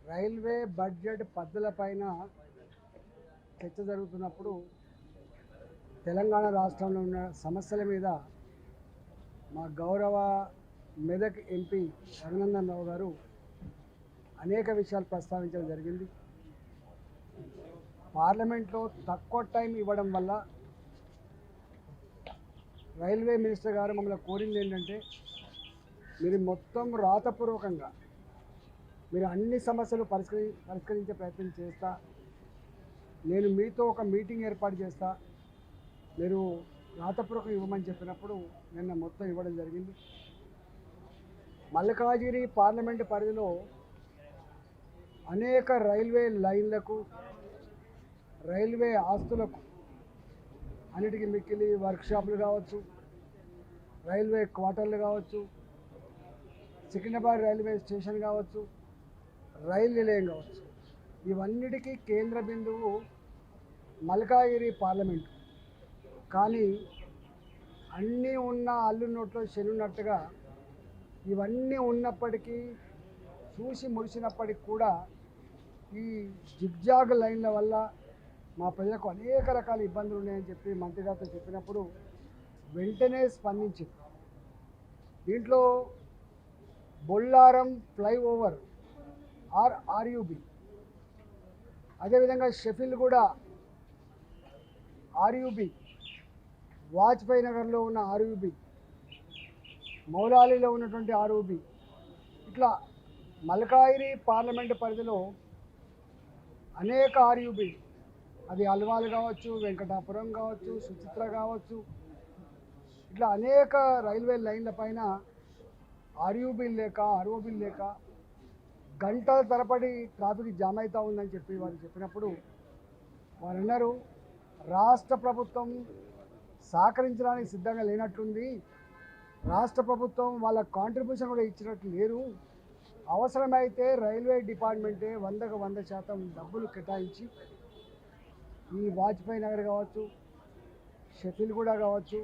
Railway budget పద్ధతులపైన చర్చ జరుగుతున్నప్పుడు తెలంగాణ రాష్ట్రంలో ఉన్న సమస్యల మీద మా గౌరవ మెదక్ ఎంపీ రఘునందన్ రావు గారు అనేక విషయాలు ప్రస్తావించడం జరిగింది. పార్లమెంట్లో తక్కువ టైం ఇవ్వడం వల్ల రైల్వే మినిస్టర్ గారు మమ్మల్ని కోరింది ఏంటంటే, మీరు మొత్తం రాతపూర్వకంగా మీరు అన్ని సమస్యలు పరిష్కరించే ప్రయత్నం చేస్తా, నేను మీతో ఒక మీటింగ్ ఏర్పాటు చేస్తా, మీరు రాతపూర్వకంగా ఇవ్వమని చెప్పినప్పుడు నిన్న మొత్తం ఇవ్వడం జరిగింది. మల్కాజిగిరి పార్లమెంటు పరిధిలో అనేక రైల్వే లైన్లకు, రైల్వే ఆస్తులకు అన్నిటికీ మిక్కిలి వర్క్షాపులు కావచ్చు, రైల్వే క్వార్టర్లు కావచ్చు, సికింద్రాబాద్ రైల్వే స్టేషన్ కావచ్చు, రైలు నిలయం కావచ్చు, ఇవన్నిటికీ కేంద్ర బిందువు మల్కాజిగిరి పార్లమెంటు. కానీ అన్నీ ఉన్న అల్లు నోట్లో చెల్లున్నట్టుగా ఇవన్నీ ఉన్నప్పటికీ, చూసి మురిసినప్పటికి కూడా ఈ జిగ్జాగ్ లైన్ల వల్ల మా ప్రజలకు అనేక రకాల ఇబ్బందులు ఉన్నాయని చెప్పి మంత్రి గారితో చెప్పినప్పుడు వెంటనే స్పందించింది. దీంట్లో బొల్లారం ఫ్లైఓవర్ ఆర్యుబి, అదేవిధంగా షెఫిల్ కూడా ఆర్యుబి, వాజ్పేయి నగర్లో ఉన్న ఆర్యుబి, మౌలాలీలో ఉన్నటువంటి ఆర్యుబి, ఇట్లా మల్కాజిగిరి పార్లమెంటు పరిధిలో అనేక ఆర్యుబి, అది అల్వాల్ కావచ్చు, వెంకటాపురం కావచ్చు, సుచిత్ర కావచ్చు, ఇట్లా అనేక రైల్వే లైన్ల పైన ఆర్యుబీలు లేక, ఆర్ఓబీలు లేక గంటల తరబడి ట్రాఫిక్ జామ్ అవుతూ ఉందని చెప్పి వారు చెప్పినప్పుడు వారు అన్నారు, రాష్ట్ర ప్రభుత్వం సహకరించడానికి సిద్ధంగా లేనట్టుంది, రాష్ట్ర ప్రభుత్వం వాళ్ళ కాంట్రిబ్యూషన్ కూడా ఇచ్చినట్టు లేరు, అవసరమైతే రైల్వే డిపార్ట్మెంటే 100కు 100% డబ్బులు కేటాయించి ఈ వాజ్పేయి నగర్ కావచ్చు, షెఫిల్ కూడా కావచ్చు,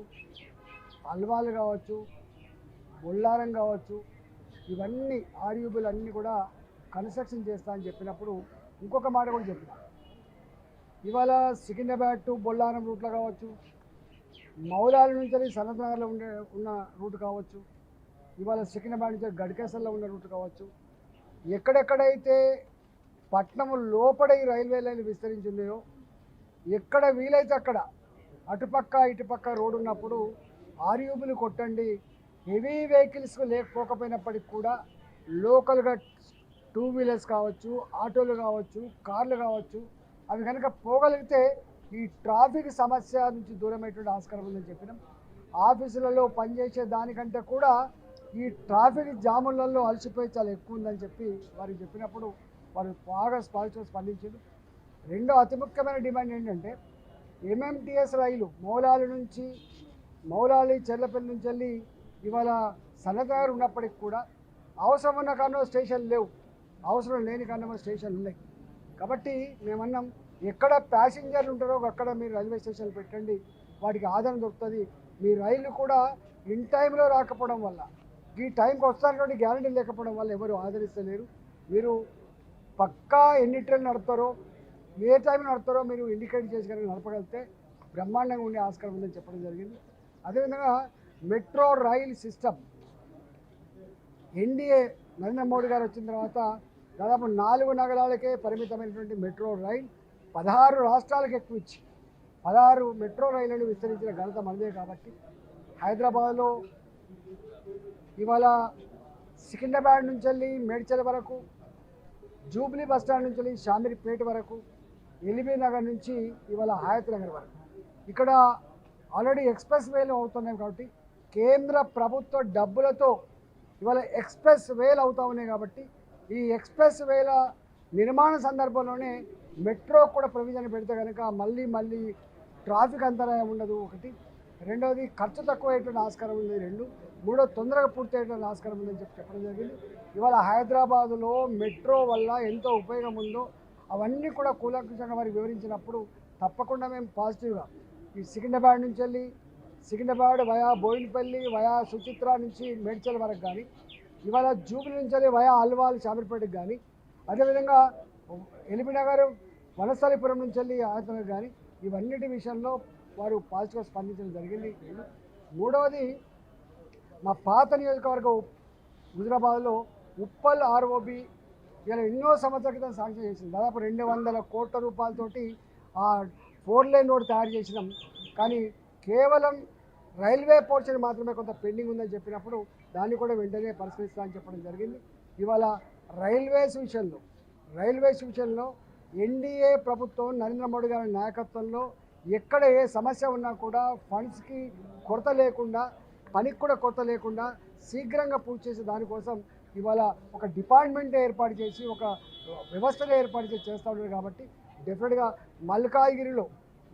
అల్వాల్ కావచ్చు, బొల్లారం కావచ్చు, ఇవన్నీ ఆర్యూబీలు అన్నీ కూడా కన్స్ట్రక్షన్ చేస్తా అని చెప్పినప్పుడు ఇంకొక మాట కూడా చెప్పిన, ఇవాళ సికింద్రాబాద్ టు బొల్లారం రూట్లో కావచ్చు, మౌలాలి నుంచి సనత్ నగర్లో ఉన్న రూట్ కావచ్చు, ఇవాళ సికింద్రాబాద్ నుంచి గడ్కేసర్లో ఉన్న రూట్ కావచ్చు, ఎక్కడెక్కడైతే పట్టణము లోపల ఈ రైల్వే లైన్లు విస్తరించి ఉన్నాయో, ఎక్కడ వీలైతే అక్కడ అటుపక్క ఇటుపక్క రోడ్డు ఉన్నప్పుడు ఆర్యూబీలు కొట్టండి. హెవీ వెహికల్స్ లేకపోకపోయినప్పటికి కూడా లోకల్గా 2 వీలర్స్ కావచ్చు, ఆటోలు కావచ్చు, కార్లు కావచ్చు, అవి కనుక పోగలిగితే ఈ ట్రాఫిక్ సమస్య నుంచి దూరమైనటువంటి ఆస్కారం ఉందని చెప్పినాం. ఆఫీసులలో పనిచేసే దానికంటే కూడా ఈ ట్రాఫిక్ జాములలో అలసిపోయి చాలా ఎక్కువ ఉందని చెప్పి వారికి చెప్పినప్పుడు వారు బాగా స్పందించారు. రెండో అతి ముఖ్యమైన డిమాండ్ ఏంటంటే, ఎంఎంటీఎస్ రైలు మౌలాలి చెర్లపల్లి నుంచి వెళ్ళి ఇవాళ సనత్ నగర్ ఉన్నప్పటికి కూడా అవసరం ఉన్న కారణం స్టేషన్ లేవు, అవసరం లేని కారణం స్టేషన్ ఉన్నాయి. కాబట్టి మేమన్నాం, ఎక్కడ ప్యాసింజర్లు ఉంటారో అక్కడ మీరు రైల్వే స్టేషన్లు పెట్టండి, వాటికి ఆదరణ దొరుకుతుంది. మీ రైలు కూడా ఇన్ టైంలో రాకపోవడం వల్ల, ఈ టైంకి వస్తానటువంటి గ్యారంటీ లేకపోవడం వల్ల ఎవరు ఆదరిస్తలేరు. మీరు పక్కా ఎన్ని ట్రైన్లు నడుపుతారో, ఏ టైం నడుపుతారో మీరు ఇండికేట్ చేసి కనుక నడపగలిగితే బ్రహ్మాండంగా ఉండే ఆస్కారం ఉందని చెప్పడం జరిగింది. అదేవిధంగా metro rail system, NDA Narendra Modi గారు వచ్చిన తర్వాత దాదాపు 4 నగరాలకే పరిమితమైనటువంటి మెట్రో రైల్ 16 రాష్ట్రాలకు ఎక్కువ ఇచ్చి 16 మెట్రో రైళ్లను విస్తరించిన ఘనత మనదే. కాబట్టి హైదరాబాద్లో ఇవాళ సికింద్రాబాద్ నుంచి వెళ్ళి మేడ్చల్ వరకు, జూబ్లీ బస్టాండ్ నుంచి వెళ్ళి షామీర్పేట వరకు, ఎల్బీ నగర్ నుంచి ఇవాళ హయత్ నగర్ వరకు ఇక్కడ ఆల్రెడీ ఎక్స్ప్రెస్ వేలు అవుతున్నాయి. కాబట్టి కేంద్ర ప్రభుత్వ డబ్బులతో ఇవాళ ఎక్స్ప్రెస్ వేలు అవుతూ ఉన్నాయి. కాబట్టి ఈ ఎక్స్ప్రెస్ వేల నిర్మాణ సందర్భంలోనే మెట్రో కూడా ప్రొవిజన్ పెడితే కనుక మళ్ళీ ట్రాఫిక్ అంతరాయం ఉండదు. ఒకటి. రెండవది ఖర్చు తక్కువ అయ్యేటువంటి ఆస్కారం ఉంది. 2. మూడో తొందరగా పూర్తి అయ్యేటువంటి ఆస్కారం ఉందని చెప్పడం జరిగింది. ఇవాళ హైదరాబాదులో మెట్రో వల్ల ఎంతో ఉపయోగం ఉందో అవన్నీ కూడా కూలంకషంగా వారికి వివరించినప్పుడు తప్పకుండా మేము పాజిటివ్గా ఈ సికింద్రాబాద్ నుంచి వెళ్ళి సికింద్రాబాద్ వయా బోయినపల్లి వయా సుచిత్ర నుంచి మేడ్చల్ వరకు కానీ, ఇవాళ జూబ్లీ నుంచి వయా అల్వాల్ షామీర్పేటకి కానీ, అదేవిధంగా ఎల్బీనగర్ వనస్థలిపురం నుంచి వెళ్ళి ఆంధ్ర కానీ ఇవన్నిటి విషయంలో వారు పాజిటివ్గా స్పందించడం జరిగింది. మూడవది మా పాత నియోజకవర్గం హుజురాబాద్లో ఉప్పల్ ఆర్ఓబి ఇలా ఎన్నో సంవత్సరాల క్రితం శాంక్షన్ చేసింది. దాదాపు 200 కోట్ల రూపాయలతోటి ఆ 4 లేన్ రోడ్ తయారు చేసినాం. కానీ కేవలం రైల్వే పోర్షన్ మాత్రమే కొంత పెండింగ్ ఉందని చెప్పినప్పుడు దాన్ని కూడా వెంటనే పరిష్కరిస్తామని చెప్పడం జరిగింది. ఇవాళ రైల్వేస్ విషయంలో ఎన్డీఏ ప్రభుత్వం నరేంద్ర మోడీ గారి నాయకత్వంలో ఎక్కడ ఏ సమస్య ఉన్నా కూడా ఫండ్స్కి కొరత లేకుండా, పనికి కూడా కొరత లేకుండా శీఘ్రంగా పూర్తి చేసే దానికోసం ఇవాళ ఒక డిపార్ట్మెంట్ ఏర్పాటు చేసి ఒక వ్యవస్థను ఏర్పాటు చేసి చేస్తూ ఉన్నారు. కాబట్టి డెఫినెట్గా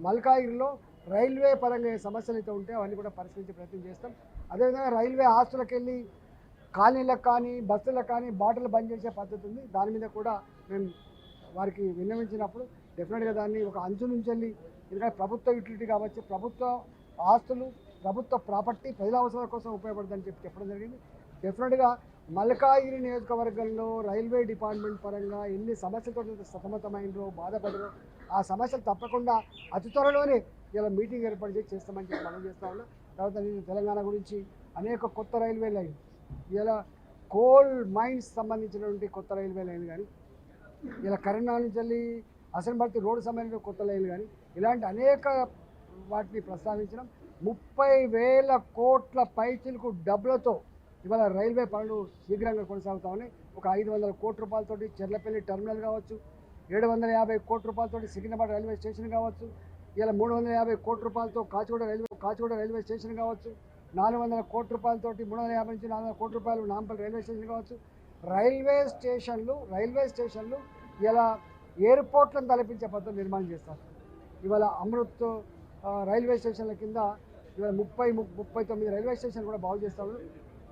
మల్కాగిరిలో రైల్వే పరంగా ఏ సమస్యలు అయితే ఉంటే అవన్నీ కూడా పరిష్కరించే ప్రయత్నం చేస్తాం. అదేవిధంగా రైల్వే ఆస్తులకు వెళ్ళి కాలనీలకు కానీ బస్సులకు కానీ బాటిల్ బంద్ చేసే పద్ధతి ఉంది. దాని మీద కూడా మేము వారికి విన్నవించినప్పుడు డెఫినెట్గా దాన్ని ఒక అంచు నుంచి వెళ్ళి, ఎందుకంటే ప్రభుత్వ యూటిలిటీ కావచ్చు, ప్రభుత్వ ఆస్తులు, ప్రభుత్వ ప్రాపర్టీ ప్రజల అవసరాల కోసం ఉపయోగపడుతుందని చెప్పడం జరిగింది. డెఫినెట్గా మల్కాగిరి నియోజకవర్గంలో రైల్వే డిపార్ట్మెంట్ పరంగా ఎన్ని సమస్యలతో సతమతమైనరో, బాధపడరో ఆ సమస్యలు తప్పకుండా అతి త్వరలోనే ఇలా మీటింగ్ ఏర్పాటు చేసి చేస్తామని చెప్పి మనం చేస్తూ ఉన్నాం. తర్వాత నేను తెలంగాణ గురించి అనేక కొత్త రైల్వే లైన్, ఇలా కోల్ మైన్స్ సంబంధించినటువంటి కొత్త రైల్వే లైన్ కానీ, ఇలా కరీంనగర్ నుంచి వెళ్ళి అసెంబర్తి రోడ్డు సంబంధించిన కొత్త లైన్లు కానీ ఇలాంటి అనేక వాటిని ప్రస్తావించడం. 30,000 కోట్ల పైచిలకు డబ్బులతో ఇవాళ రైల్వే పనులు శీఘ్రంగా కొనసాగుతా ఉన్నాయి. ఒక 500 కోట్ల రూపాయలతోటి చెర్లపల్లి టర్మినల్ కావచ్చు, 750 కోట్ల రూపాయలతోటి సికింద్రాబాద్ రైల్వే స్టేషన్ కావచ్చు, ఇలా 350 కోట్ల రూపాయలతో కాచిగూడ రైల్వే స్టేషన్ కావచ్చు, 400 కోట్ల రూపాయలతోటి 350 నుంచి 400 కోట్ల రూపాయలు నాంపల్లి రైల్వే స్టేషన్ కావచ్చు. రైల్వే స్టేషన్లు ఇలా ఎయిర్పోర్ట్లను తలపించే పద్ధతి నిర్మాణం చేస్తారు. ఇవాళ అమృత్ రైల్వే స్టేషన్ల కింద ఇవాళ 39 రైల్వే స్టేషన్లు కూడా బాగు చేస్తారు.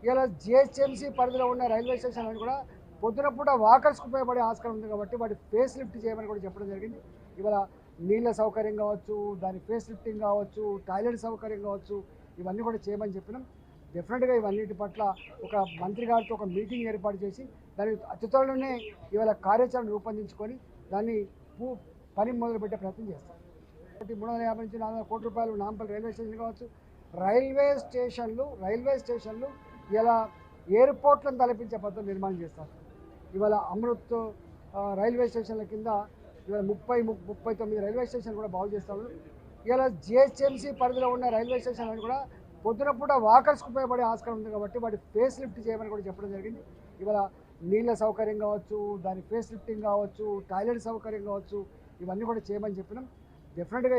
ఇలా జిహెచ్ఎంసీ పరిధిలో ఉన్న రైల్వే స్టేషన్లను కూడా పొద్దున పూట వాకర్స్కి ఉపయోగపడే ఆస్కారం ఉంది కాబట్టి వాటి ఫేస్ లిఫ్ట్ చేయమని కూడా చెప్పడం జరిగింది. ఇవాళ నీళ్ళ సౌకర్యం కావచ్చు, దాని ఫేస్ లిఫ్టింగ్ కావచ్చు, టాయిలెట్ సౌకర్యం కావచ్చు, ఇవన్నీ కూడా చేయమని చెప్పినాం. డెఫినెట్గా ఇవన్నిటి పట్ల ఒక మంత్రి గారితో ఒక మీటింగ్ ఏర్పాటు చేసి దాని అతి త్వరలోనే ఇవాళ కార్యాచరణ రూపొందించుకొని దాన్ని పని మొదలుపెట్టే ప్రయత్నం చేస్తాం. 350 నుంచి 400 కోట్ల రూపాయలు నాంపల్లి రైల్వే స్టేషన్ కావచ్చు. రైల్వే స్టేషన్లు ఇలా ఎయిర్పోర్ట్లను తలపించే పద్ధతి నిర్మాణం చేస్తారు. ఇవాళ అమృత్ రైల్వే స్టేషన్ల కింద ఇవాళ 39 రైల్వే స్టేషన్లు కూడా బాగు చేస్తారు. ఇలా జిహెచ్ఎంసీ పరిధిలో ఉన్న రైల్వే స్టేషన్లను కూడా పొద్దున పూట వాకర్స్కి ఉపయోగపడే ఆస్కారం ఉంది కాబట్టి వాటి ఫేస్ లిఫ్ట్ చేయమని కూడా చెప్పడం జరిగింది. ఇవాళ నీళ్ళ సౌకర్యం కావచ్చు, దాని ఫేస్ లిఫ్టింగ్ కావచ్చు, టాయిలెట్ సౌకర్యం కావచ్చు, ఇవన్నీ కూడా చేయమని చెప్పినాం. డెఫినెట్గా